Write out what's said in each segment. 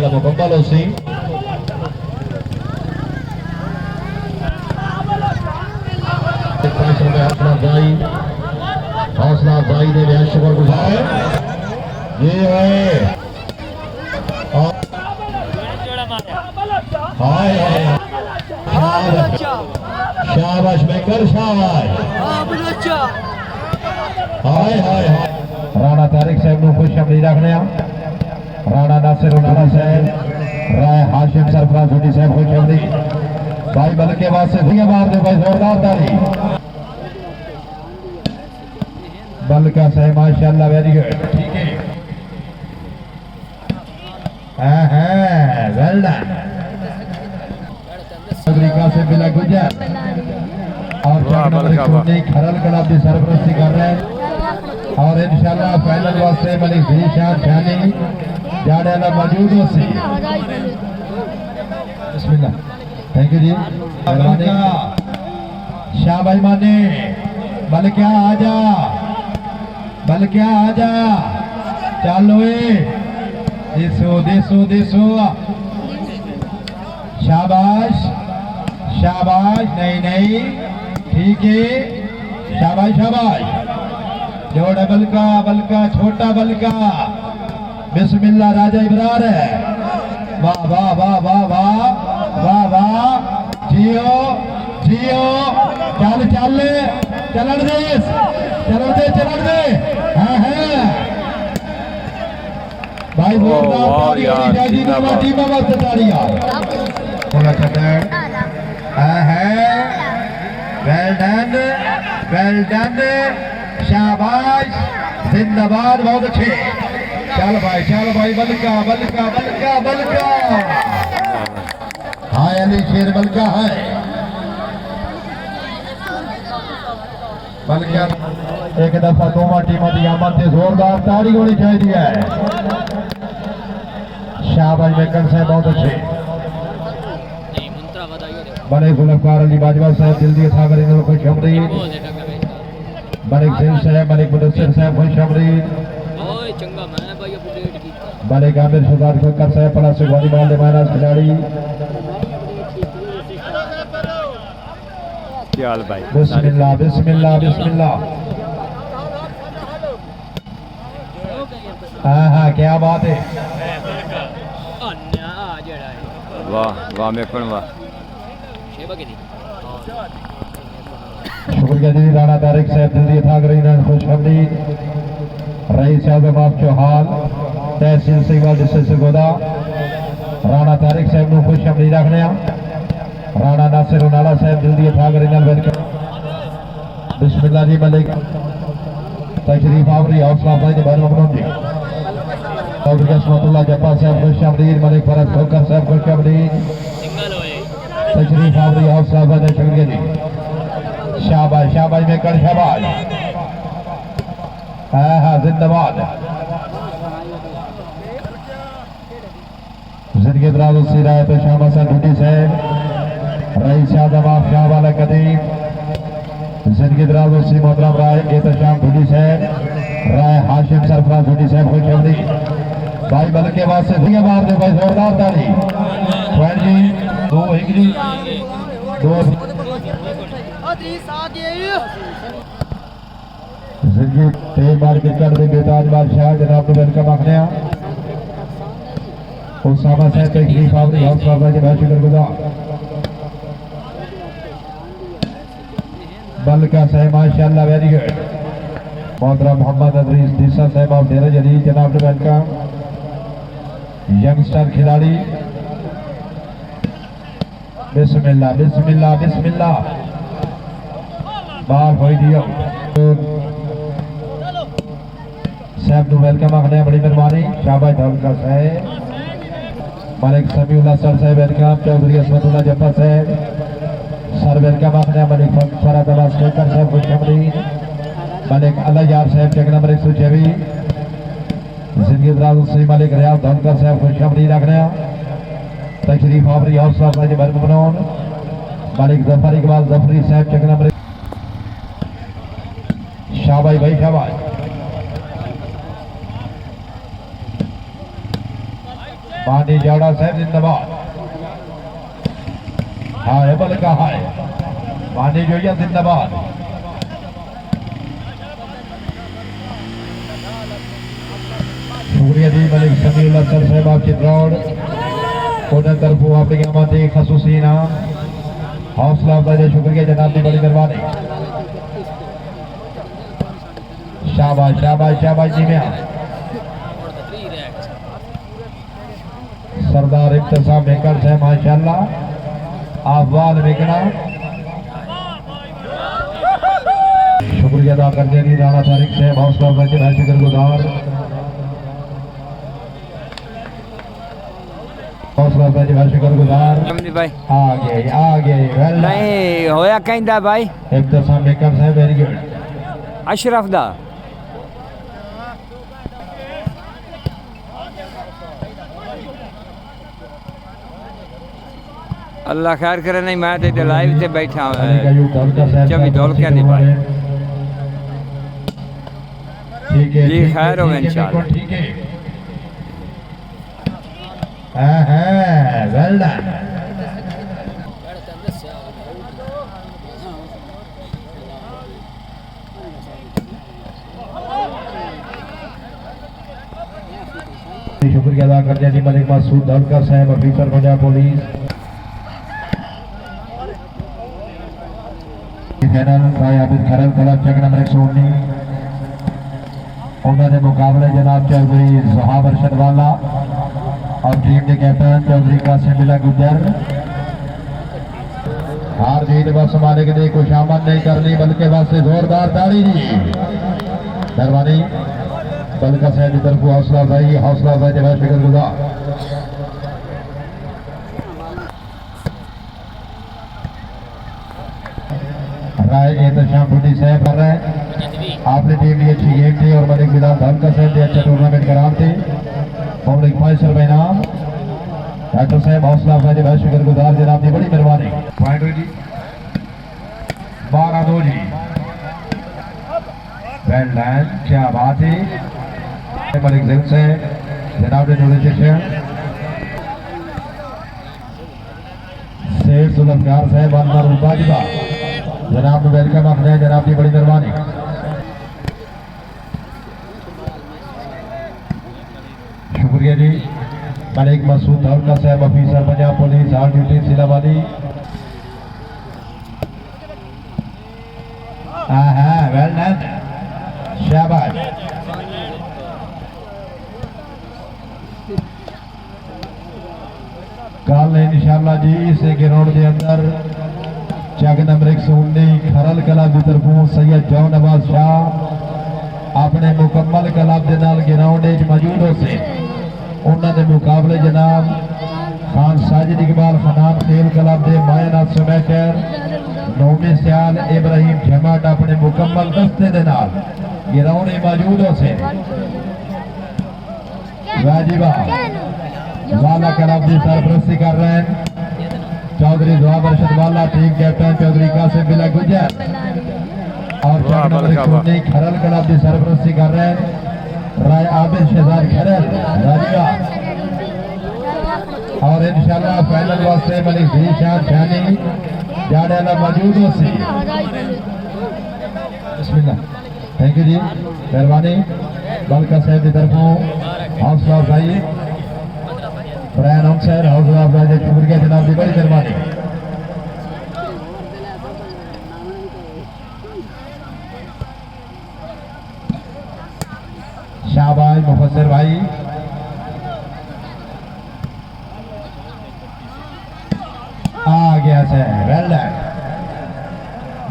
इंशाल्लाह मुकम्मल हो सी हौसला अफजाई ने बेहद शुक्रगुजार ये है हाय शाबाश बेकर शाबाश हाय हाय राणा तारिक साहब को खुश आमदीद रखने राणा नासिर राणा साहब राय हाशिम सरफराज हुडी साहब खुश आमदीद भाई बल के वास्ते दिया मार दे भाई जोरदार ताली बल का साहब माशाल्लाह वेरी गुड ठीक है वेल डन अमेरिका से मिला गुजर और खरल कलब की सरपरस्ती कर रहे हैं और इंशाल्लाह फाइनल वास्ते मलिक जीशान शानी जाने वाला मौजूद हो सी बिस्मिल्लाह थैंक यू जी शाह भाई माने बल क्या आजा बल क्या आजा चलो देसो देसो देसो शाबाश शाबाश नहीं नहीं ठीक है शाबाश शाबाश जोड़ा बलका छोटा बलका बिस्मिल्लाह राजा इब्रार है वाह वाह वाह वाह वाह वाह वाह जियो जियो चल चल चलन दे हाँ हाँ भाई वेल डन शाबाश जिंदाबाद बहुत अच्छे चल भाई बलका बलका बलका बलका हाय अली शेर बलका है बलका एक दफा दोवा टीम की आमद से जोरदार ताड़ी होनी चाहिए है शाबाश बेकर साहब बहुत अच्छे बड़े गुलफकार अली बाजवा साहब दिल्ली सागर खुश आमदीद मलिक सिंह साहब मलिक मुदस्सिर साहब खुश आमदीद मलिक आमिर सरदार खोकर साहब प्लस वॉलीबॉल महाराज खिलाड़ी भाई बिस्मिल्लाह बिस्मिल्लाह बिस्मिल्लाह हाँ क्या बात है वाह वाह मेकन वाह शुक्रिया जी राणा तारिक साहब दिल्ली थागरीन खुश आमदीद रईस आजम आप चौहान तहसील सिंगल डिस्ट्रिक्ट गोदा राणा तारिक साहब को खुश आमदीद रखने राणा नासिर नाला साहब दिल्ली थागरीन वेलकम बिस्मिल्लाह जी मलिक तशरीफ आवरी हौसला अफजाई के बारे में जी चौधरी असमतुल्लाह जब्बा साहब खुश आमदीद मलिक फरज खोकर साहब खुश आमदीद तशरीफ आवरी हौसला अफजाई शुक्रिया जी शाबाश शाबाश में कर शाबाश हाँ जिंदाबाद जिंदगी दराज सिराय तो शाम हसन ढूंढी साहब रईस आजम आप शाह वाला कदीम जिंदगी दराज सी मोहतरम राय एहतशाम ढूंढी साहब राय हाशिम सरफराज ढूंढी साहब खुश आमदीद भाई बल के वास्ते दिया मार दे भाई जोरदार ताली जी दो हिजरी दो जिंदगी तेज मार के कर दे बेताज बादशाह जनाब ने वेलकम आखने उसामा साहब तशरीफ आवरी हौसला अफजाई के बहुत शुक्रगुजार बल का साहब माशाल्लाह वेरी गुड मोहतरम मोहम्मद अदरीस दीसा साहब ऑफ डेरा जदीद जनाब ने वेलकम यंगस्टर खिलाड़ी बिस्मिल्लाह बिस्मिल्लाह बिस्मिल्लाह बाहर हो दियो साहब को वेलकम आखने बड़ी मेहरबानी शाबाश धौलका साहब मलिक समीउल्लाह सर साहब वेलकम चौधरी असमतुल्लाह जब्बा साहब सर वेलकम आखने मलिक फरद अब्बास खोकर साहब खुश आमदीद मलिक अल्लाह यार साहब चेक नंबर 126 जिंदगी दराज से मलिक रियाज धौलका साहब खुश आमदीद आखने तशरीफ आवरी हौसला अफजाई के बारे में मलिक जफर इकबाल जफरी साहब चेक नंबर शाबाश भाई शाबाश बानी जाड़ा साहब जिंदाबाद हाय बल का हाय बानी जोया जिंदाबाद शुक्रिया जी मलिक समीउल्लाह सर साहब आप चित्रौड़ उन्हें तरफों अपनी अमाती खसूसी नाम हौसला अफजाई शुक्रिया जनाब की बड़ी मेहरबानी शाबाश शाबाश शाबाश जी मियां सरदार इब्तिसाम मेकर साहब माशाल्लाह आवाल बिगड़ा शुक्रिया अदा करते हैं राणा तारिक साहब हौसला अफजाई मैं शुक्रगुजार हौसला अफजाई मैं शुक्रगुजार समझी भाई आगे वेल नहीं होया कहंदा भाई इब्तिसाम मेकर साहब वेरी गुड अशरफ दा अल्लाह खैर करे नहीं मैं तो लाइव से बैठा हूँ जब दौल क्या नहीं भाई ठीक है जी खैर हो इंशाल्लाह ठीक है वेल डन शुक्रिया अदा करते हैं जी मलिक मसूद धनकर साहब ऑफिसर पंजाब पुलिस जनरल भाई आबिद खरल क्लब चक नंबर 119 उन्होंने मुकाबले जनाब चौधरी सुहाब अरशद वाला और टीम के कैप्टन चौधरी कासिम बिला गुजर हार जीत बस मालिक ने कुछ आमद नहीं करनी बल्कि बस जोरदार ताली जी मेहरबानी बल्कि साहब की तरफ हौसला अफजाई जब शुक्रगुजार राय एहतशाम भुट्टी साहब कर रहे हैं आपने टीम लिए अच्छी गेम थी और मलिक बिलाल धनकर साहब ने अच्छा टूर्नामेंट करार थे पब्लिक 500 रुपए इनाम डॉक्टर साहब हौसला अफजाई बहुत शुक्रगुजार जनाब की बड़ी मेहरबानी पॉइंट हुई जी 12-2 जी वेल डन क्या बात है मलिक जिल से जनाब ने नोटिफिकेशन सेठ सुल्तान साहब अनवर बाजवा जनाब ने वेलकम अपने जनाब की बड़ी मेहरबानी शुक्रिया जी मलिक मसूद धनकर साहब officer Punjab police on duty सिलावाली वेल डन शाबाश कल इंशाल्लाह जी इस ग्राउंड के अंदर चक नंबर 119 खरल क्लब की तरफों सैयद जौन नवाज शाह अपने मुकम्मल क्लब के नाल ग्राउंड मौजूद हो से उन्होंने मुकाबले जनाब खान साजिद इकबाल खनान खेल क्लब के मायानाथ सुमैकर नौमी सियाल इब्राहिम जमाट अपने मुकम्मल दस्ते के नाल ग्राउंड मौजूद हो से वाजिबा वाला क्लब की सरपरस्ती कर रहे हैं चौधरी दुआब अरशद वाला टीम कैप्टन चौधरी कासिम बिला गुजर और खरल क्लब की सरपरस्ती कर रहे हैं राय आबिद शहजाद खरल राजिया और इंशाल्लाह फाइनल वास्ते मलिक जीशान शानी जाड़ेला मौजूद हो सी बिस्मिल्लाह थैंक यू जी मेहरबानी बलका साहब की तरफों हौसला अफजाई ब्रायन हमसर हौसला अफजाई शुक्रिया जनाब की बड़ी मेहरबानी शाहबाज मुफस्सिर भाई आ गया से वेल डन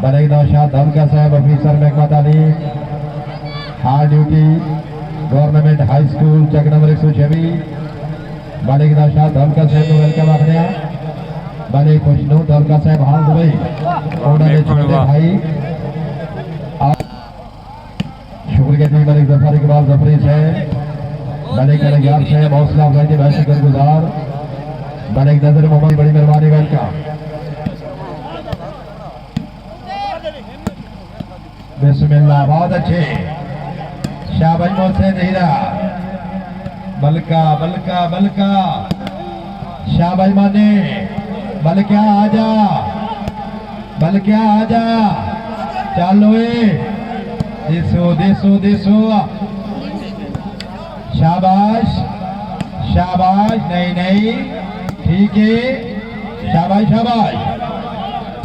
बड़े नौशाद धनकर साहब ऑफिसर महकमा तालीम हार ड्यूटी गवर्नमेंट हाई स्कूल चक नंबर 126 बड़े नौशाद धनकर साहब को वेलकम आखने बड़े खुशनूर धनकर साहब हाल दुबई उन्होंने छोटे भाई शुक्रिया जी मलिक जफर इकबाल जफरी साहब मलिक अलयार साहब हौसला अफजाई के बहुत शुक्रगुजार मलिक नजर मोहम्मद बड़ी मेहरबानी वेलकम बिस्मिल्लाह बहुत अच्छे शाबाश मोहसिन हीरा बलका बलका बलका शाबाश माने बलका आजा बलका आजा चलो देसो देसो देसो शाबाश शाबाश नहीं नहीं ठीक है शाबाश शाबाश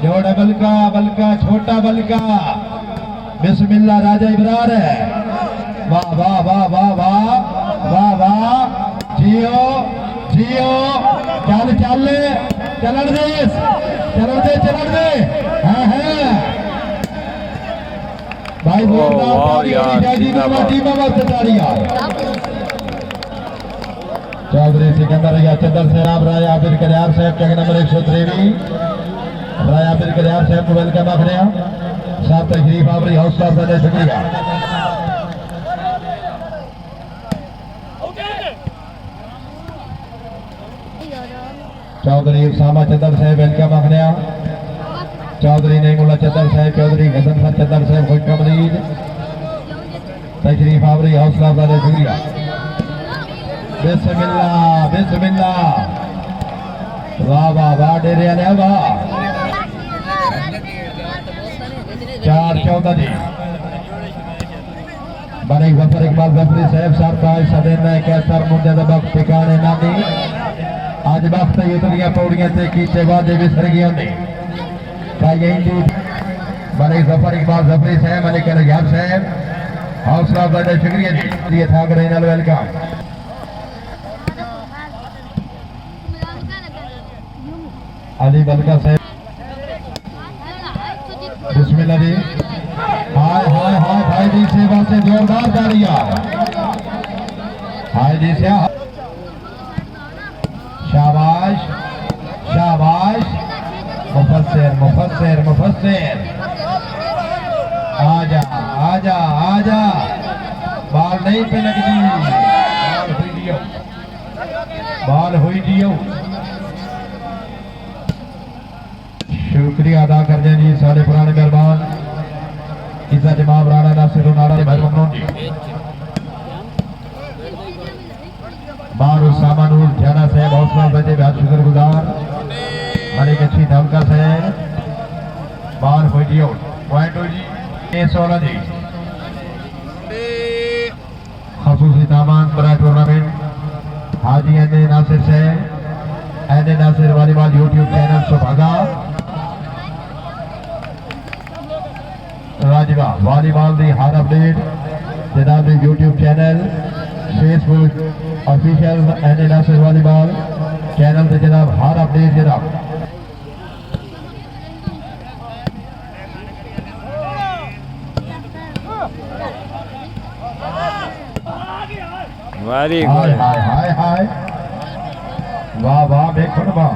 जोड़ा बलका छोटा बलका बिस्मिल्लाह राजा इब्रार है वाह वाह वाह वाह वाह वाह वाह जियो जियो चल चल चलन दे हाँ भाई चौधरी सिकंदर या चंदर सैराब राय आबिर कल्याण साहब के नंबर 123 राय आबिर कल्याण साहब को वेलकम आख रहे हैं साहब तशरीफ आवरी हौसला से शुक्रिया चौधरी उसामा चंदर साहब वेलकम आख रहे हैं चौधरी नईमुल्ला चंदर साहब चौधरी गजनफर चंदर साहब खुश कमरीद तशरीफ आवरी हौसला से शुक्रिया बिस्मिल्लाह बिस्मिल्लाह वाह वाह वाह डेरे वाले वाह 4-14 जी बड़ी गफर इकबाल गफरी साहब सरकार सदन में कैसर मुंडे दा वक्त ठिकाने ना दी आज वक्त उतरिया पौड़ियां ते कीते वादे विसर गए होंदे भाई हिंदू बड़ी गफर इकबाल गफरी साहब मलिक अलयाब साहब हौसला अफजाई शुक्रिया जी ये था करे नाल वेलकम अली बलका साहब बिस्मिल्लाह जी हाय हाय हाय भाई जी सेवा से जोरदार तालियां हाय जी से शाबाश शाबाश मुफस्सिर मुफस्सिर मुफस्सिर आजा आजा आजा बाल नहीं पे लगती बाल हुई दियो शुक्रिया अदा करते हैं जी सारे पुराने मेहरबान इज्जा जमाब राणा नासिर नारा भाई ममनून जी बारू सामानूर जाना साहब हौसला बजे बहुत शुक्रगुजार मलिक अच्छी धमकर साहब बार हो जी पॉइंट हो जी 16 जी खसूसी दामान बड़ा टूर्नामेंट हाजी एने नासिर साहब एने नासिर वॉलीबॉल यूट्यूब चैनल सुभागा राजवा वॉलीबॉल दी हर अपडेट जनाब यूट्यूब चैनल फेसबुक ऑफिशियल एने नासिर वॉलीबॉल चैनल से जनाब हर अपडेट जनाब वेरी हाय गुड हाय हाय हाय वाह वाह देखो वाह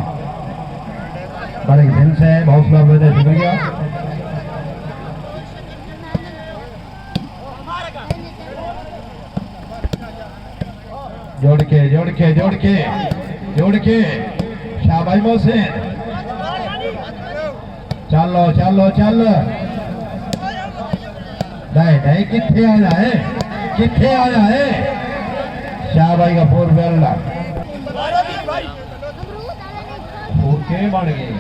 बड़े दिल से हौसला बदे शुक्रिया जोड़ के जोड़ के जोड़ के जोड़ के शाबाश मोहसिन चलो चलो चल नहीं नहीं किथे आया है किथे आया है शाबाश का फोर बेल्ला फोर के बन गए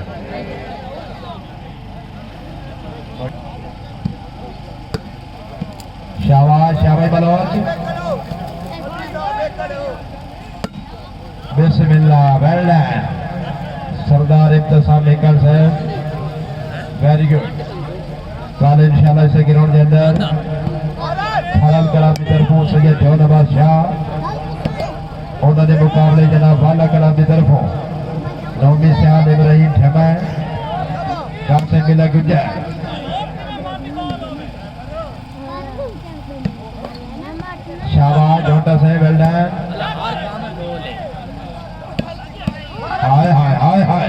शाबाश शाबाश बलोच बिस्मिल्लाह वेल डन सरदार इब्तिसाम मेकर साहब वेरी गुड कल इंशाल्लाह इसे ग्राउंड के अंदर हरल कलाम की तरफों सैयद जौनबाज शाह उन्होंने मुकाबले जनाब वाला कलाम की तरफों नौमी सियाद इब्राहिम ठमा काम से मिला गुजर शाबाश झोंटा साहब वेल डन हाय हाय हाय हाय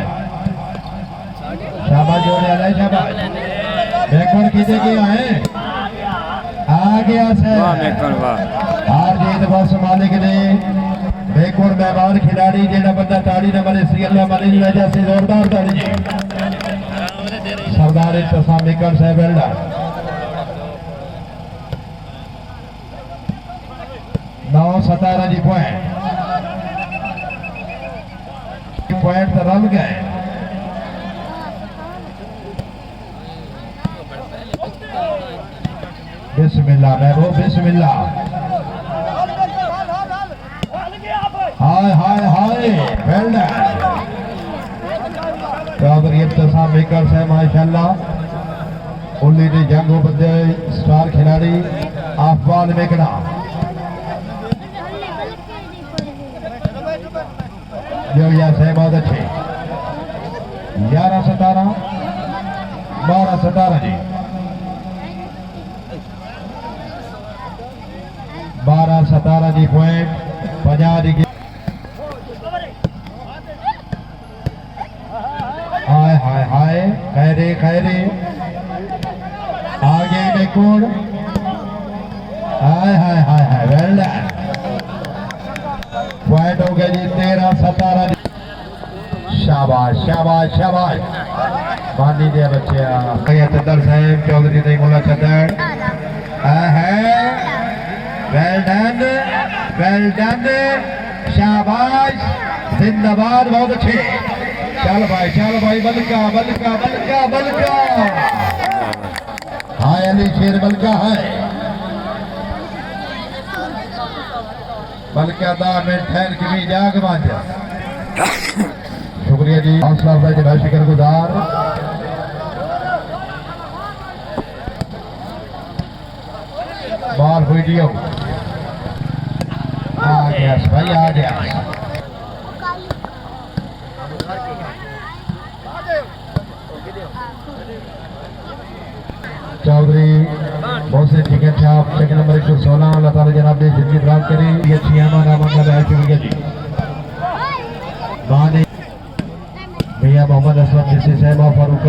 शाबाश जोड़े वाले शाबाश बैकवर्ड कीजिए गया है आ गया से वाह मेकन वाह हार जीत बस मालिक ने बैकवर्ड मेहमान खिलाड़ी जेड़ा बंदा ताड़ी न मारे सी अल्लाह मालिक ले जैसे जोरदार ताड़ी जी सरदार इब्तिसाम मेकर साहब वेल्डा 9-17 जी पॉइंट पॉइंट रल गए। बिस्मिल्लाह महबूब बिस्मिल्लाह। हाय हाय हाय वेल्डन चौधरी इब्तिसाम मेकर से माशाल्लाह उल्ली ने जंगो बदे स्टार खिलाड़ी अफवाल मेकड़ा जो यह से बहुत अच्छे 11-17 12-17 जी 12-17 जी पॉइंट 50 जी। हाय हाय हाय खैरे खैरे आगे में कौन हाय हाय हाय हाय वेल डन पॉइंट हो गए जी 13-17। शाबाश शाबाश शाबाश मान लीजिए बच्चे चद्दर साहेब चौधरी नहीं बोला चद्दर है वेल डन शाबाश जिंदाबाद बहुत अच्छे। चल भाई बलका बलका बलका बलका हाय अली शेर बलका है बल्कि 10 मिनट ठहर के भी जाग मान जा। शुक्रिया जी हौसला अफजाई के बहुत शुक्रगुजार। बॉल वीडियो आ गया भाई आ गया। चौधरी बहुत से टिकट थे आप सेकंड नंबर 116 अल्लाह ताला जनाब ने जिंदगी प्राप्त करी। ये छियामा नामांकन है शुक्रिया जी माने भैया मोहम्मद असलम जैसे साहब फारूक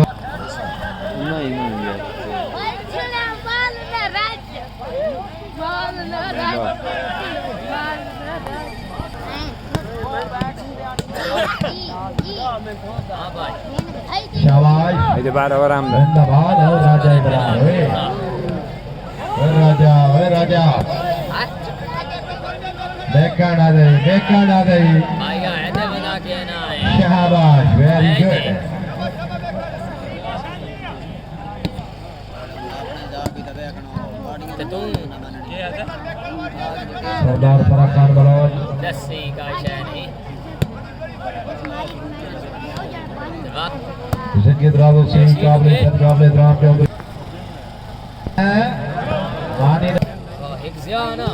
शाबाश ये बार और हम जिंदाबाद हो राजा इब्राहिम ओए राजा बेकार ना दे शाबाश वेरी गुड। सरदार फराज खान बलोच जिंदगी दराज सिंह काबले इब्राहिम चौधरी मानी एक ज़्यादा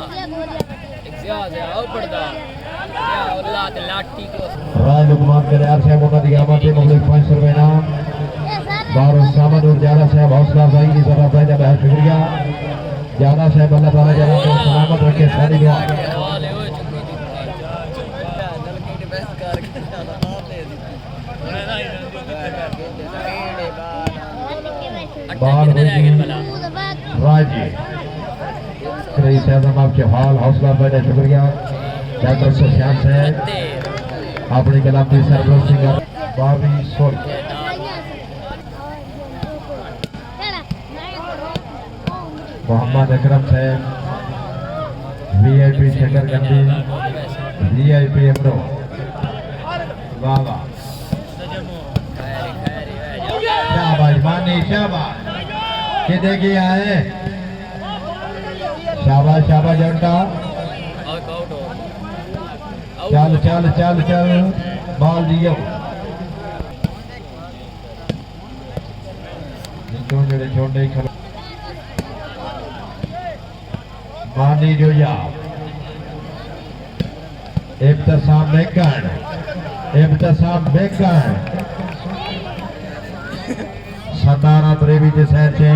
और पड़दा या औलाद लाठी को राय लुकमान के यार साहब उन्होंने दिया माते मुगलिक 500 रुपए इनाम बारो सामान और ज्यादा साहब हौसला अफजाई की तरफ है बहुत शुक्रिया ज्यादा साहब अल्लाह ताला जनाब को सलामत रखे सारी दुआ। राजी श्री साहब आपके हाल हौसला बढ़े शुक्रिया डॉक्टर सुफियान साहब अपनी गुलामी सरपंच सिंह बावी सोल मोहम्मद अकरम साहब वीआईपी शकरकंदी वीआईपी अमरो वाह वाह शाबाश मानी शाबाश कितने की आए शाबाश शाबाश जंटा चल चल चल चल बॉल दियो जोड़े छोटे खिला मानी जो या इब्तिसाम बेकर 17 त्रेवी के शहर से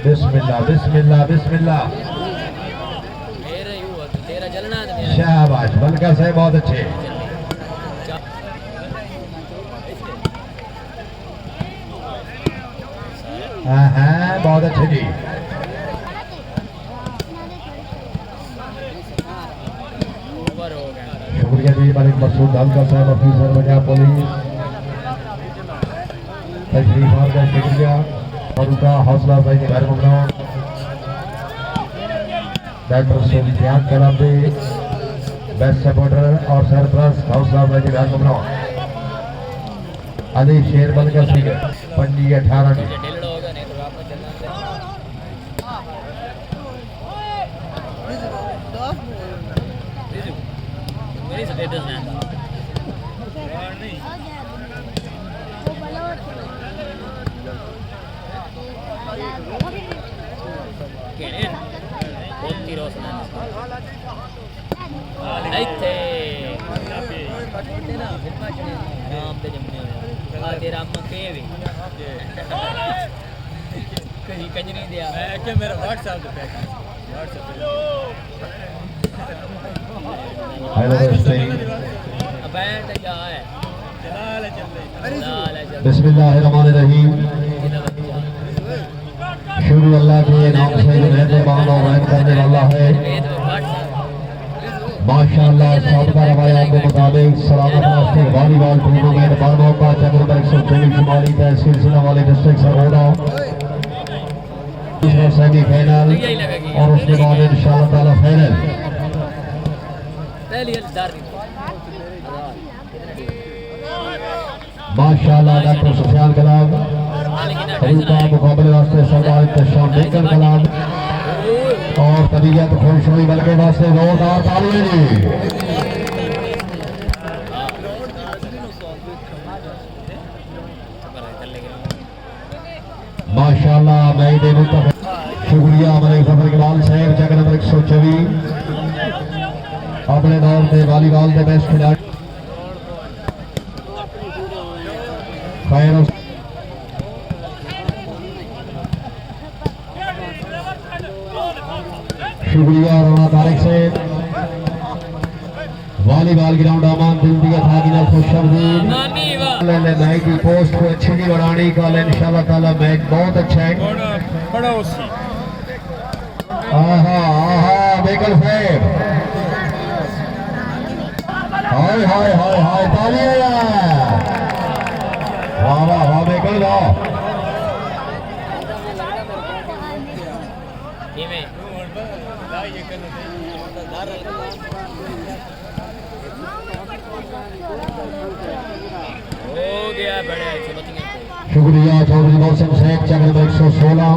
बिस्मिल्लाह बिस्मिल्लाह बिस्मिल्लाह शाबाश बलका से बहुत अच्छे हाँ बहुत अच्छे जी शुक्रिया है जी मलिक मसूद ढालका साहब ऑफिसर पंजाब पुलिस तशरीफ आपका शुक्रिया और उनका हौसला भाई के घर घूमना डॉक्टर सुल्तान कलाबी बेस्ट सपोर्टर और सरपरस्त हौसला भाई के घर घूमना अली शेर बनकर सिंह 25-18 की ढिल्लो होगा नहीं तो वापस चलना मेरी स्टेटस है कहने बोलती रोशना ਇੱਥੇ ਆਰਾਮ ਤੇ ਜੰਮੇ ਹੋਏ ਆ ਤੇਰਾ ਅੰਮਾ ਕੇ ਵੀ ਕਦੀ ਕੰਜਰੀ ਦਿਆ ਮੈਂ ਕਿ ਮੇਰਾ WhatsApp ਤੇ ਪੈਕ WhatsApp ਅਬੈਂਡ ਜਾ ਹੈ ਜਲਾਲ ਚੱਲੇ बिस्मिल्लाहिर्रहमानिर्रहीम शुरू अल्लाह के नाम से मेहरबान और रहम करने वाला है माशाअल्लाह साबिका रवायात के मुताबिक सलामत राष्ट्रीय वॉलीबॉल टूर्नामेंट बारमौका का चक्र नंबर 124 शुमाली तहसील जिलावाली डिस्ट्रिक्ट सरगोदा दूसरा सेमीफाइनल और उसके बाद इंशाअल्लाह ताला फाइनल पहली हलदार माशाअल्लाह डॉक्टर सुफियान कलाम रूपा मुकाबले वास्ते सरदार इत्तेशाम बेकर कलाम और तबीयत खुश हुई बल्कि वास्ते जोरदार तालियां जी माशाअल्लाह मैं दे शुक्रिया मलिक जफर इकबाल साहब जगह नंबर 124 अपने दौर में वॉलीबॉल के बेस्ट खिलाड़ी खैर शुक्रिया रोना तारिक से वॉलीबॉल ग्राउंड अमान दिल दिया था कि ना खुशअमदीद मैंने मैच की पोस्ट को अच्छी नहीं बढ़ानी कल इंशाल्लाह ताला मैच बहुत अच्छा है आहा आहा बेकल साहब हाय हाय हाय हाय तालियां वाह वाह वाह बेकल वाह हो गया बड़े शुक्रिया चौधरी मौसम शेख चक्र नंबर 116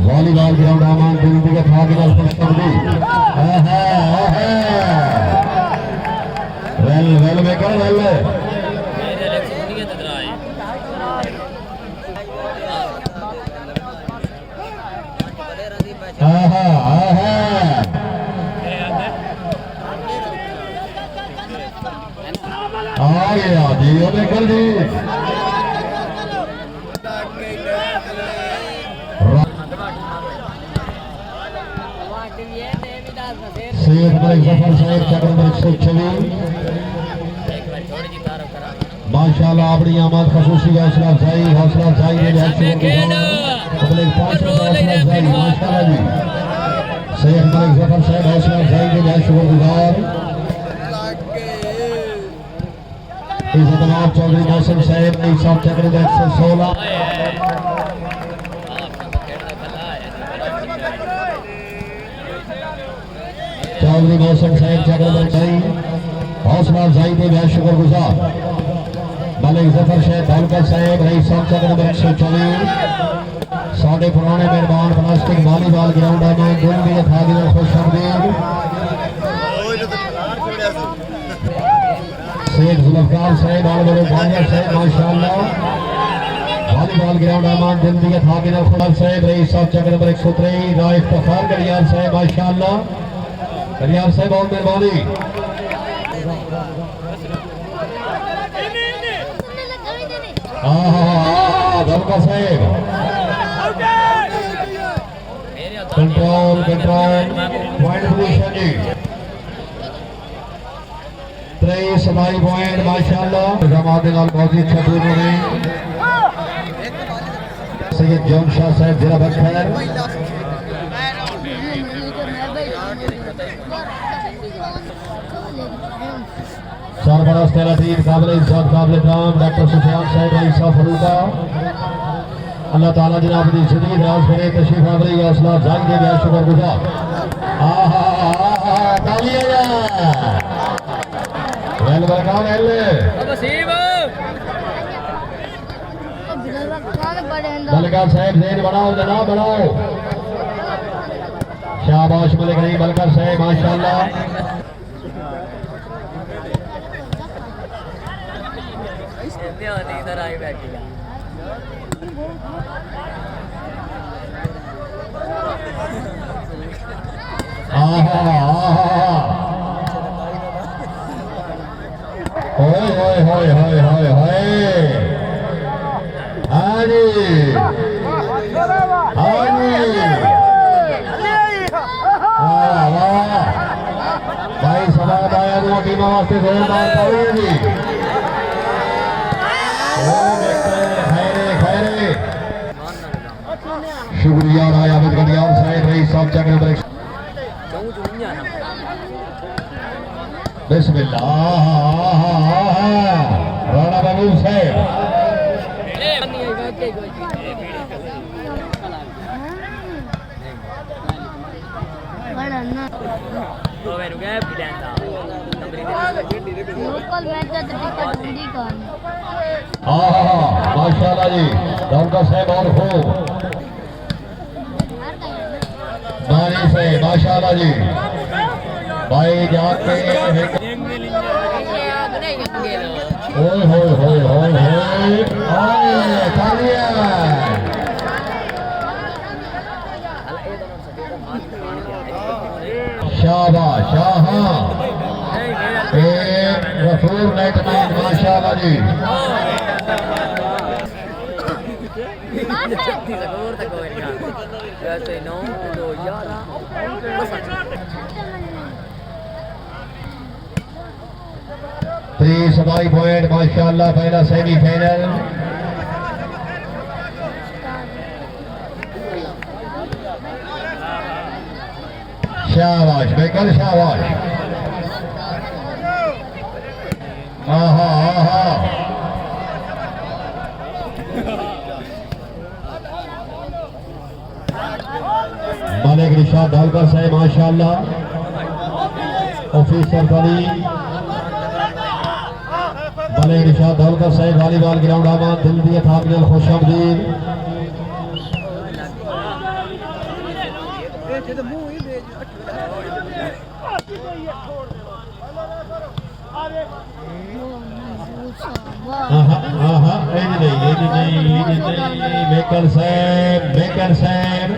वॉलीबॉल ग्राउंड अमान दिल दिया था कि ना खुशअमदीद आहा आहा वेल वेल बेकल वेल मेरे लिए सुनिए तो रहा है आहा आहा आ गया जी ओ बेकल जी सैयद मलिक जफर साहब चक्र नंबर 126 माशाअल्लाह अपनी आमद खसूसी हौसला अफजाई ने अपने 5 हौसला अफजाई माशाअल्लाह जी सैयद मलिक जफर साहब हौसला अफजाई के लिए शुक्रगुजार इज्जतमाब चौधरी मौसम साहब ने साहब चक्र नंबर 116 चौधरी मौसम साहब चक्र नंबर 1 हौसला अफजाई के लिए शुक्रगुजार मलिक जफर शेख ढालका साहब रईस साहब चक्र नंबर 124 साढ़े पुराने मेहरबान प्लास्टिक वॉलीबॉल ग्राउंड में दिल भी था कि खुशअमदीद शेख जुल्फकार साहब और बड़े भाइया साहब माशाअल्लाह वॉलीबॉल ग्राउंड अमान दिल भी था कि खुदा साहब रईस साहब चक्र नंबर 123 राय इफ्तिखार करियार साहब माशाअल्लाह करियार साहब बहुत मेहरबानी ढालका साहब कंट्रोल कंट्रोल पॉइंट पोजीशन जी 23 पॉइंट माशाअल्लाह जमात नाल बहुत ही अच्छा टूर्नामेंट सैयद जौन शाह साहब जिला बखैर सरबराह तेरा टीम काबिल इज्जत काबिल इकराम डॉक्टर सुफियान साहब रईसा फरूका अल्लाह ताला जनाब दी शदीद राज करे तशरीफ आवरी हौसला अफजाई दे बेहद शुक्रगुजार तालियां वेल वेलकम एल बलकर साहब जेन बनाओ जनाब बनाओ शाबाश मलिक नहीं बलकर साहब माशाल्लाह इधर आई बैठी होए होए होए होए होए होए हाजी हाजी वाह वाह भाई सलाम आया दो टीमों वास्ते जोरदार तालियां जी शुक्रिया राय आबिद गडियाल साहब रईस साहब चक नंबर बिस्मिल्लाह राणा बाबू साहब माशाल्लाह जी डॉक्टर साहब और खूब बारी से माशाल्लाह जी भाई जाके ओए होए होए होए होए तालियां शाबाश शाहा रसूल नेटमैन माशाल्लाह जी थ्री सवाई पॉइंट माशाल्लाह पहला सेमीफाइनल शाबाश बेकल शाबाश आहा आहा मालिक निशाद ढालकर साहब माशाल्लाह ऑफिसर तालीम मालिक निशाद ढालकर साहब वॉलीबॉल ग्राउंड आमान दिल दिए थामिल खुश आमदीद बेकर साहब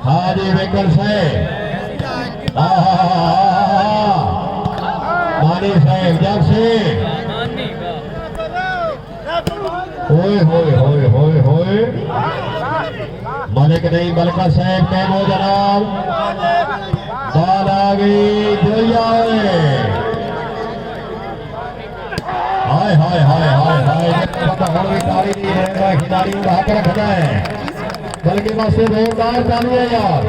हाँ जी बेकर साहब मानी साहब जब से होए होए होए होए होए मालिक नहीं बलकर साहब कैमो जनाब बाल आ गई जोया हाय हाय हाय हाय हाय ताली नहीं रहेगा खिलाड़ी उड़ा कर रखना है बल्कि बस जोरदार तालियां यार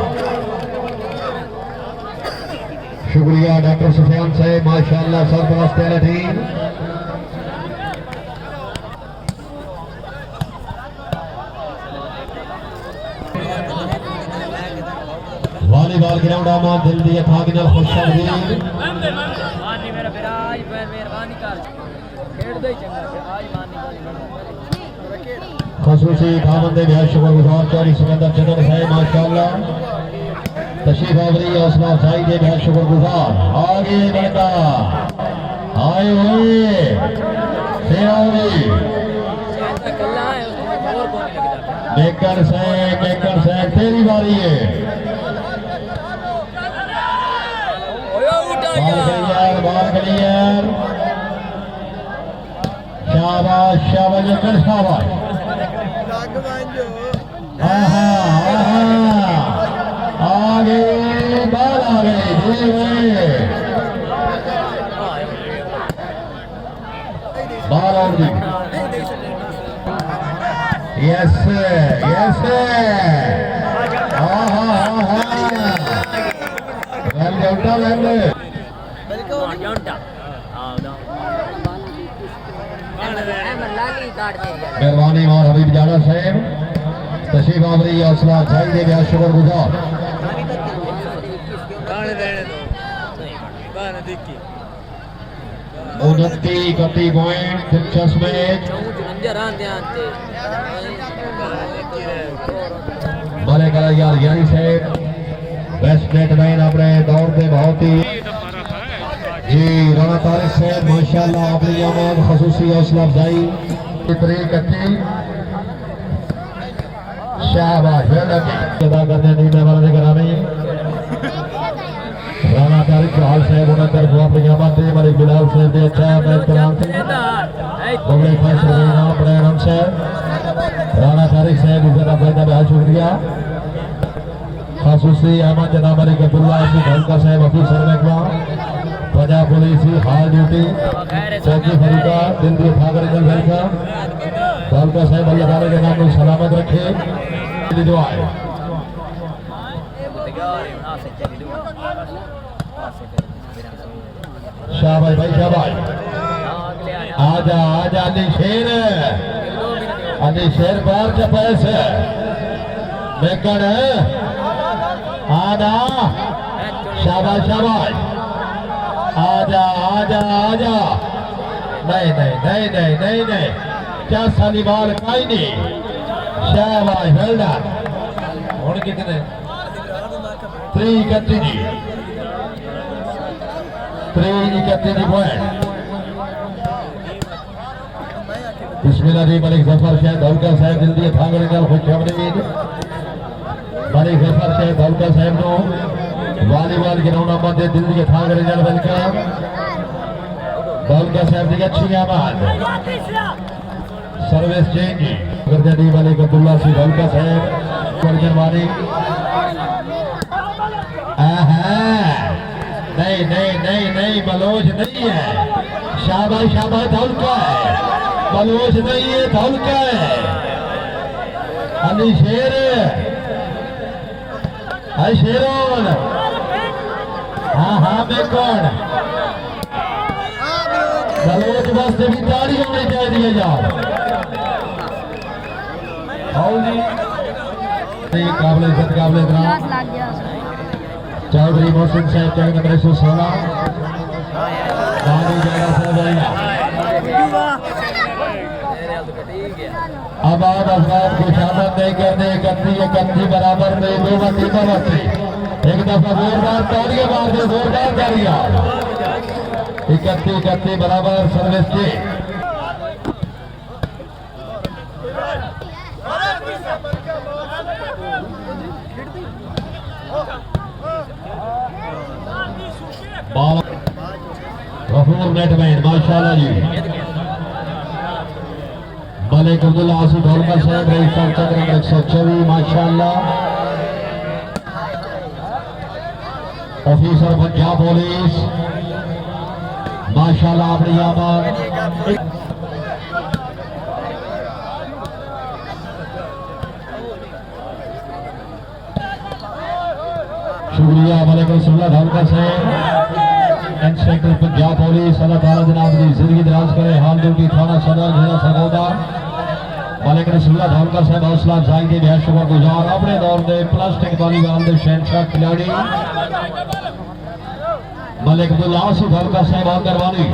शुक्रिया डॉक्टर सुफियान साहब माशाल्लाह सरपरस्त तेरा टीम वॉलीबॉल ग्राउंड आमा दिल दिए था कि खुश खसूसी खामंदे बेहद शुक्रगुजार चौधरी सिकंदर चंदन साहब माशाल्लाह तशरीफ आवरी हौसला अफजाई दे बेहद शुक्रगुजार आगे बढ़ता आए हुए बेकर साहब तेरी बारी है बाल क्लियर शाबाश शाबाश शाबाश आगे बाल आ गए बाल और जी यस यस वेल जोंटा हां दो लाली काट दे यार मेहरबानी और हबीब जाड़ा साहब तशरीफ आवरी हौसला चाहिए बेहद शुक्रगुजार गाने देने दो गाने दिखी 29 पॉइंट दिलचस्प मैच नंबर आंदे आंदे भले करा यार यानी साहब बेस्ट बैट्समैन अपने दौर के बहुत ही जी राणा तारिक साहब माशाल्लाह अपनी आमद खसूसी हौसला अफजाई तरीक अच्छी शाबाश अदा करने नीचे वाले ग्रामी राणा तारिक हाल साहब उन्हें तरफ अपनी आमद दे मलिक बिलाल साहब दे अच्छा मैच कराम से बगले फर्स्ट देना अपने रन से राणा तारिक साहब इसे बेहद बहुत शुक्रिया खसूसी अहमद जनाब मलिक अब्दुल्ला ढलका साहब ऑफिसर महकमा पंजाब पुलिस हाल ड्यूटी चौकी फरीदा दिल दी फागर जल वेलकम ढलका साहब अल्लाह ताला के नाम को सलामत रखे दुआ है शाबाश भाई शाबाश आजा आजा अली शेर बार चपैस मेकड़ आजा शाबाश शाबाश आजा आजा आजा नहीं नहीं नहीं नहीं नहीं नहीं क्या साली बाल काई नहीं शाबाश वेल्डन और कितने 331 पॉइंट बिस्मिल्लाह जी मलिक जफर शाह धौलका साहब दिल दिए थांगड़े नाल खुशखबरी मलिक जफर शाह धौलका साहब नो वालीबॉल ग्राउंड मध्य दिल दिए थांगड़े नाल वेलकम धौलका साहब दी अच्छी आवाज सर्विस चेंज गरजनी मलिक अब्दुल्ला सी धौलका साहब गरजनवारी नहीं नहीं नहीं नहीं बलोच नहीं है शाबाश शाबाश धौलका है बलोच नहीं है धौलका है अली शेर है शेरोन हाँ हाँ मैं कौन बलोच बस भी ताड़ी होनी चाहिए यार काबिल इज्जत काबिल एहतराम चौधरी मोहसिन साहब चैनल नंबर 116 गांधी जगह साहब अब आप अफराद को शामिल नहीं करने 31 बराबर में 2 तीन बच्चे एक दफा जोरदार तालियां मार दे जोरदार तालियां 31 बराबर सर्विस के गफूर बैट्समैन माशाल्लाह जी मलिक अब्दुल्ला आसिफ ढोलका साहब रईस चक्र नंबर 124 माशाल्लाह ऑफिसर पंजाब पुलिस माशाल्लाह अपनी आमद शुक्रिया मलिक रसूलुल्लाह ढोलका साहब इंस्पेक्टर पंजाब पुलिस अल्लाह ताला जनाब की जिंदगी दराज करे हाल ड्यूटी थाना सदर जिला सरगोदा मलिक रसूलुल्लाह ढोलका साहब हौसला अफजाई के बेहद शुक्रगुजार अपने दौर के प्लास्टिक वालीबॉल के शहंशाह खिलाड़ी मलिक अब्दुल्ला आसिफ ढोलका साहब आंगरवानी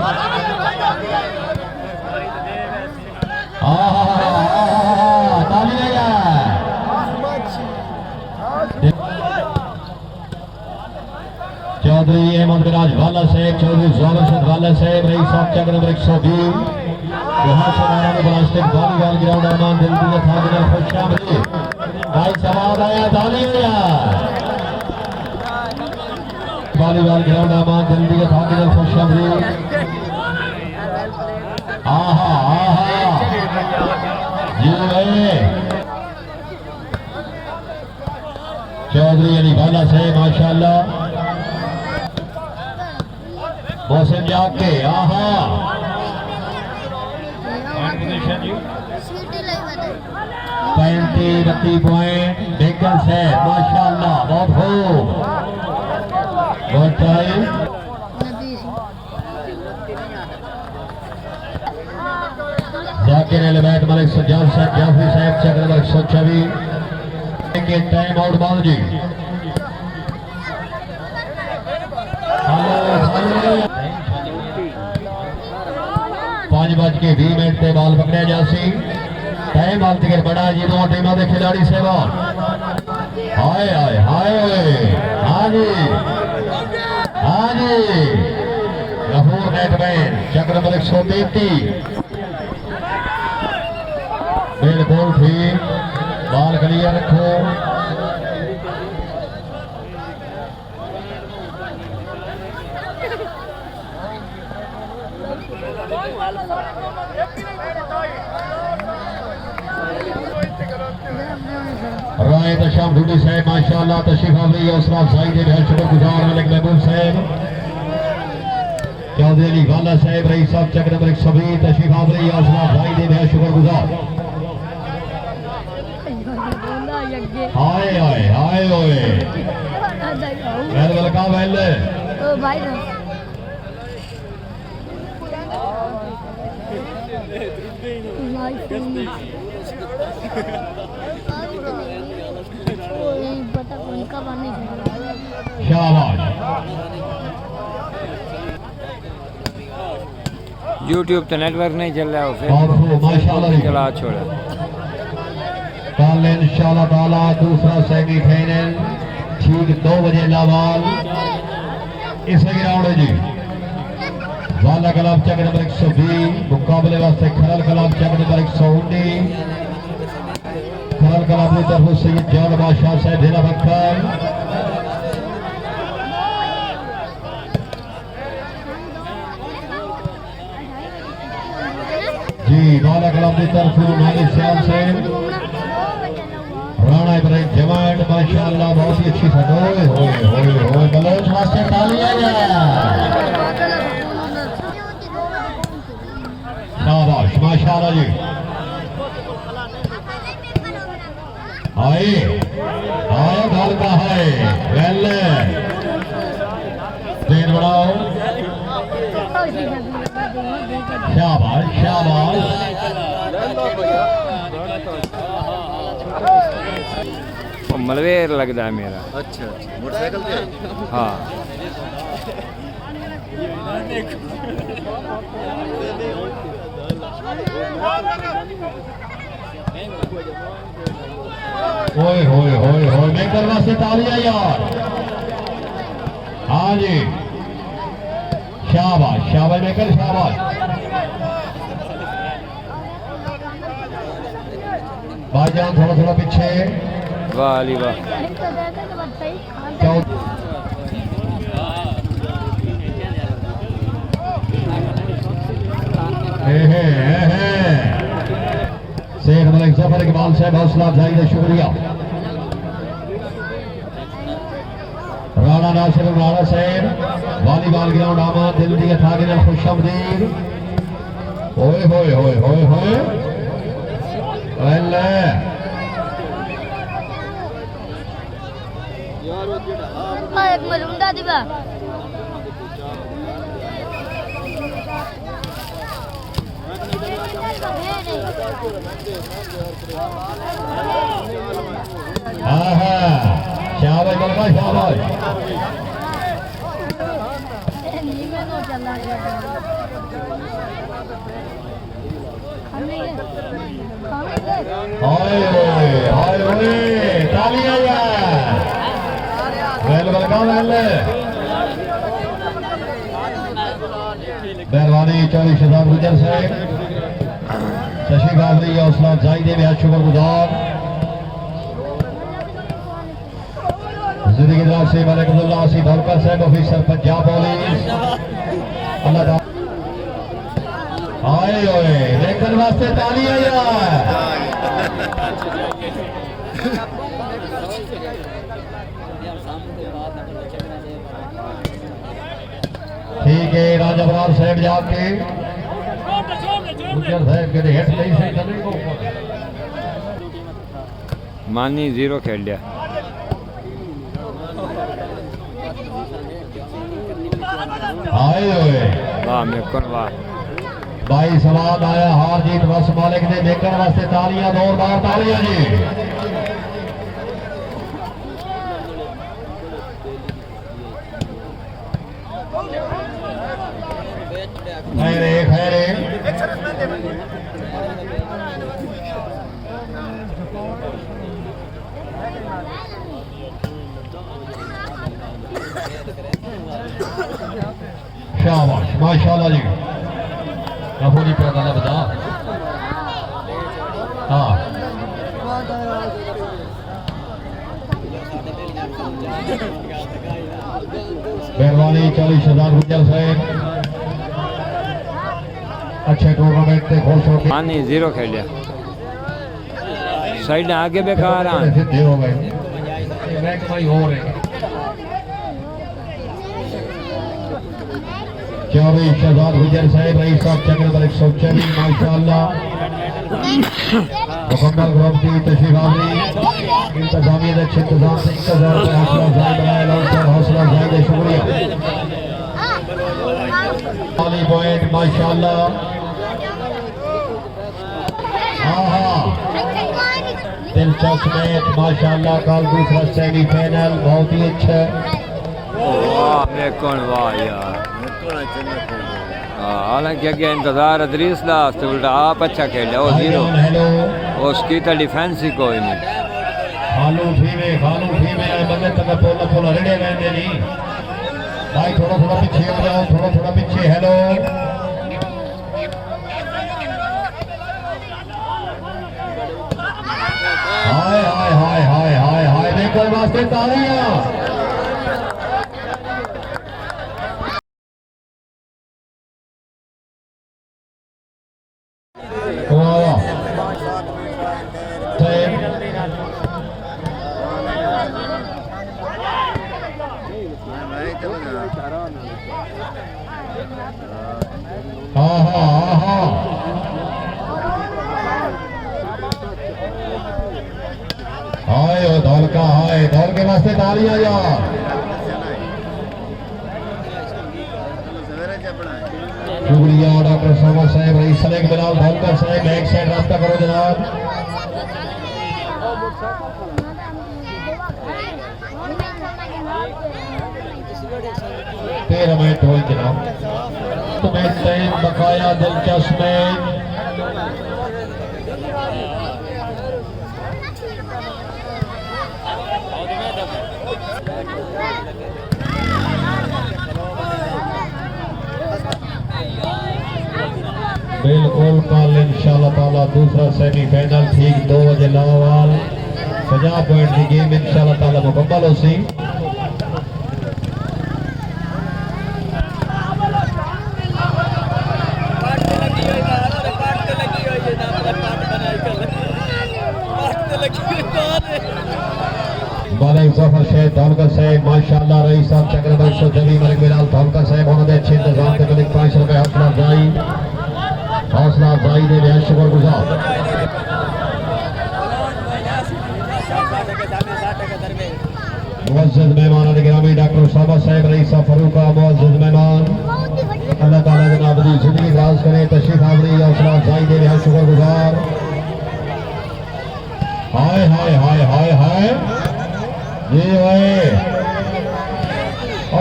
चौधरी अहमद बिराज वाला साहब चौधरी जोर वाला साहब रईस साहब चक्र नंबर 120 यहाँ से नारायण प्लास्टिक वालीबॉल ग्राउंड अरमान दिल दिया था जिन्हें खुशखबरी भाई समाद आया तालियां वालीबॉल ग्राउंड अरमान दिल दिया था जिन्हें खुशखबरी आहा आहा जी चौधरी अली वाला साहब माशाल्लाह मौसम जाके आहा 32 पॉइंट बेगल से माशाल्लाह बहुत खूब बहुत टाइम मौके ने लबैत मलिक सज्जाद साहब जाफरी साहब चक्र नंबर 124 के टाइम आउट बॉल जी। पांच बज के 20 मिनट से बॉल पकड़िया जासी। टाइम बॉल तक बड़ा जी दोनों टीमों के खिलाड़ी से बॉल। हाय हाय हाय हाँ जी हाँ जी गफूर नेटमैन चक्र नंबर 133 बिल्कुल ठीक। बॉल क्लियर रखो। राय तशाम ढूंढी साहब माशाअल्लाह तशरीफ आवरी हौसला अफजाई दे बहुत शुक्रगुजार मलिक महबूब साहब चौधरी अली वाला साहब रईस साहब चक्र नंबर 120 तशरीफ आवरी हौसला अफजाई दे बहुत शुक्रगुजार। हाय हाय हाय ओए वेल का वेल ओ भाई पता कौन का बने शाबाश। यूट्यूब तो नेटवर्क नहीं चल रहा है माशाअल्लाह चला छोड़ा। कल इंशाअल्लाह ताला दूसरा सेमीफाइनल ठीक 2 बजे लावाल इसे ग्राउंड है जी। वाला कलाब चक्र नंबर 120 मुकाबले वास्ते खरल कलाब चक्र नंबर 119 खरल कलाब की तरफ से जान बादशाह साहब जिला बक्कर जी। वाला कलाब की तरफ मालिक श्याम से राणा इब्राहिम जवान माशाअल्लाह बहुत ही अच्छी सदोए होए बलोच वास्ते तालियां शाबाश माशाअल्लाह जी। आए आए बॉल का है वेल देर बढ़ाओ शाबाश शाबाश। मलवेर लगता है मेरा। अच्छा अच्छा मोटरसाइकिल पे हाँ ओए होए होए होए मेकर वास्ते तालियां यार। हाँ जी शाबाश शाबाश मेकर शाबाश। भाईजान थोड़ा थोड़ा पीछे। वाह अली वाह। शेख मलिक जफर इकबाल साहब हौसला अफजाई का शुक्रिया। राणा नासिर राणा साहब वॉलीबॉल ग्राउंड आमा दिल दी थागे नाल खुशामदीद। ओए होए होए होए होए वेल एक मरुंदा दिबा शाबाश बलका शाबाश। हाय हाय हाय तालियां यार वेल बलका वेल। मेहरबानी चौधरी शहजाद गुजर साहब तशरीफ आवरी हौसला अफजाई दे बेहद शुक्रगुजार। जिंदगी तरफ से मलिक अब्दुल्ला आसिफ हल्कर साहब ऑफिसर पंजाब पुलिस अल्लाह आए ओए देखने वास्ते तालियां यार। ठीक है राजा बरार साहब जाके गुजर साहब के हेठ नहीं से चले को मानी 0 खेल लिया। आए ओए वाह मेरे को वाह भाई सवाद आया हार जीत बस मालिक ने देखने वास्ते तालियां जोरदार तालियां जी। खैरे खैरे शाबाश माशाल्लाह जी। रफो नहीं पड़ा ना बता। हाँ मेहरबानी 40,000 रुपया साहब अच्छे टूर्नामेंट से खुश हो के पानी जीरो खेलिया साइड आगे बेकार सिद्धे हो गए मैच भाई हो रहे 40,000 गुजर साहब रही साहब चक्र नंबर 124 माशाल्लाह मुकम्मल ग्रुप की तशरीफावरी इंतजामिया अच्छे इंतजाम से 1,000 रुपये हौसला अफजाई बनाए लौटकर हौसला अफजाई का शुक्रिया। वाली पॉइंट माशाल्लाह दिलचस्प मैच माशाल्लाह कल दूसरा सेमीफाइनल बहुत ही अच्छा वाह मैं कौन वाह यार हालांकि अगे इंतजार अदरीस लास्ट उल्टा आप अच्छा खेला वो जीरो हेलो उसकी तो डिफेंस ही कोई नहीं खालू फीमे बंदे तक पोला पोला रेडे रहने नहीं भाई थोड़ा थोड़ा पीछे हो जाओ थोड़ा थोड़ा पीछे हेलो हाय हाय हाय हाय हाय हाय देखो वास्ते तालियां वाह हाँ हाँ हाँ हाय ओ धौल का हाय धौल के वास्ते तालियां यार शुक्रिया डॉक्टर समर साहब रईस सलेक बिलाल धौलकर साहब बैक साइड रास्ता करो जनाब तेरह मिनट हो जनाब तो मैच टाइम बकाया दिलचस्प मैच बिल्कुल कल इंशाल्लाह ताला दूसरा सेमीफाइनल ठीक 2 बजे लावाल 50 पॉइंट की गेम इंशाल्लाह ताला मुकम्मल हो सी बालाई जफर शेख धौलकर साहब माशाल्लाह रईस साहब चक्र नंबर 124 मलिक बिलाल धौलकर साहब उन्होंने अच्छे इंतजाम के मलिक 5 रुपए हौसला अफजाई ने बेहद शुक्रगुजार मुअज़्ज़ज़ मेहमान गिरामी डॉक्टर उसामा साहब रईस साहब फरूका मुअज़्ज़ज़ मेहमान अल्लाह ताला जनाब दी जिंदगी दराज करे तशरीफ आवरी हौसला अफजाई ने बेहद शुक्रगुजार हाय हाय हाय हाय हाय जी भाई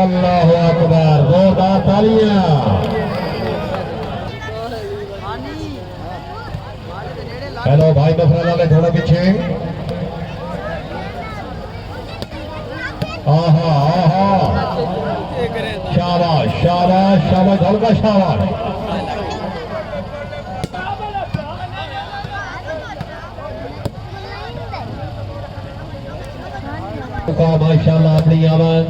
अल्लाह अकबर जोरदार तालियां हेलो भाई मफरला में थोड़ा पीछे आहा आहा शाबाश शाबाश शाबाश हल्का शाबाश माशाल्लाह अपनी आमद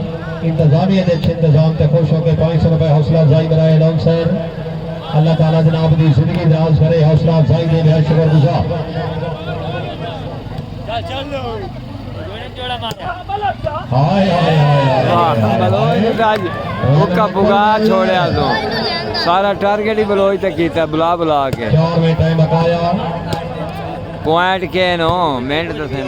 इंतजामिया के अच्छे इंतजाम से खुश होकर 500 रुपए हौसला अफजाई बनाए अनाउंसर अल्लाह ताला जनाब की जिंदगी दराज करे हौसला अफजाई दे बेहद शुक्रगुजार हाय हाय हाय भुक्का पुगा छोड़िया तो सारा टारगेट ही बलोई तक कीता बुला बुला के 4 मिनट टाइम बकाया पॉइंट के नो मिनट तो थे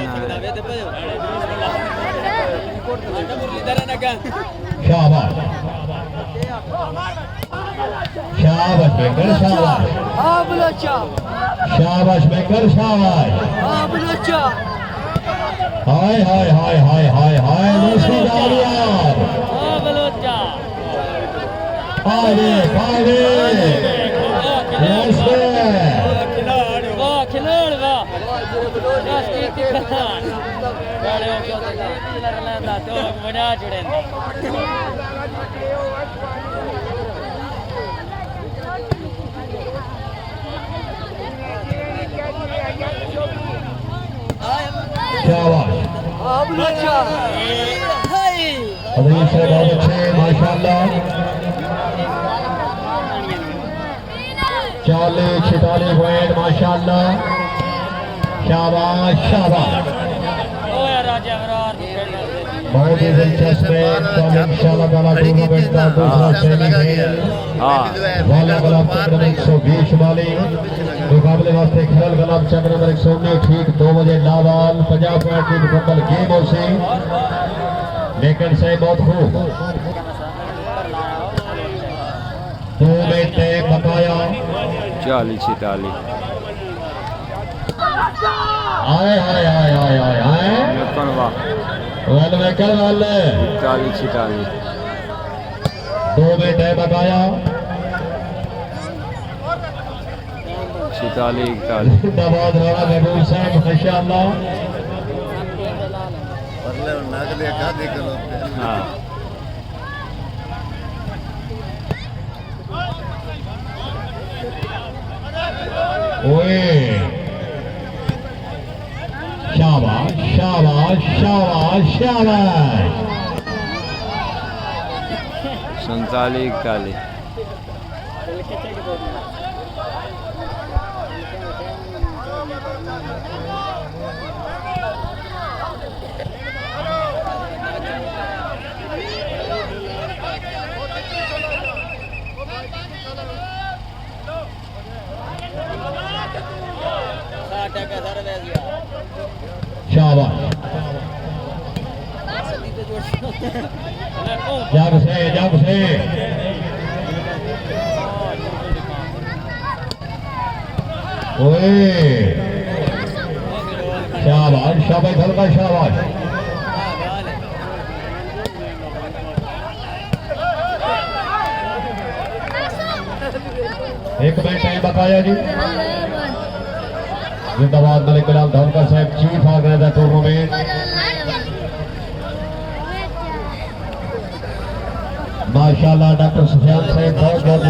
शाबाश शाबाश बेंगल शाबाश हाँ बलोचा शाबाश बेंगल शाबाश हाँ बलोचा हाय हाय हाय हाय हाय हाय दूसरी जालियार हाँ बलोचा आगे आगे वाह खिलाड़ वाह राष्ट्रीय खिलाड़ बड़े हो गए लड़ना तो मजा जुड़े शाबाश हाँ बलोचा अजीब से बहुत अच्छे माशाल्लाह 40-46 पॉइंट माशाल्लाह शाबाश शाबाश बहुत ही दिलचस्प है कल इंशाल्लाह ताला टूर्नामेंट का दूसरा सेमीफाइनल हाँ वाला गलब चक्र नंबर 120 वाली मुकाबले वास्ते खेल गलब चक्र नंबर 119 ठीक 2 बजे लावाल 50 पॉइंट की मुकम्मल गेम हो सी लेकिन से बहुत खूब 2 मिनट बकाया 40-46 आए आए आए आए आए आए निकल वाह वेल वेकर वाले 40-46 2 मिनट बकाया 46-41 जिंदाबाद राणा महबूब साहब माशाअल्लाह हाँ ओए शाबाश शाबाश शाबाश शाबाश 47-41 शाबाश जग से ओए शाबाश शाबाश हल्का शाबाश एक मिनट टाइम बकाया जी जिंदाबाद मलिक बिलाल धनकर साहब चीफ ऑर्गेनाइजर टूर्नामेंट माशाल्लाह डॉक्टर सुफियान साहब बहुत बहुत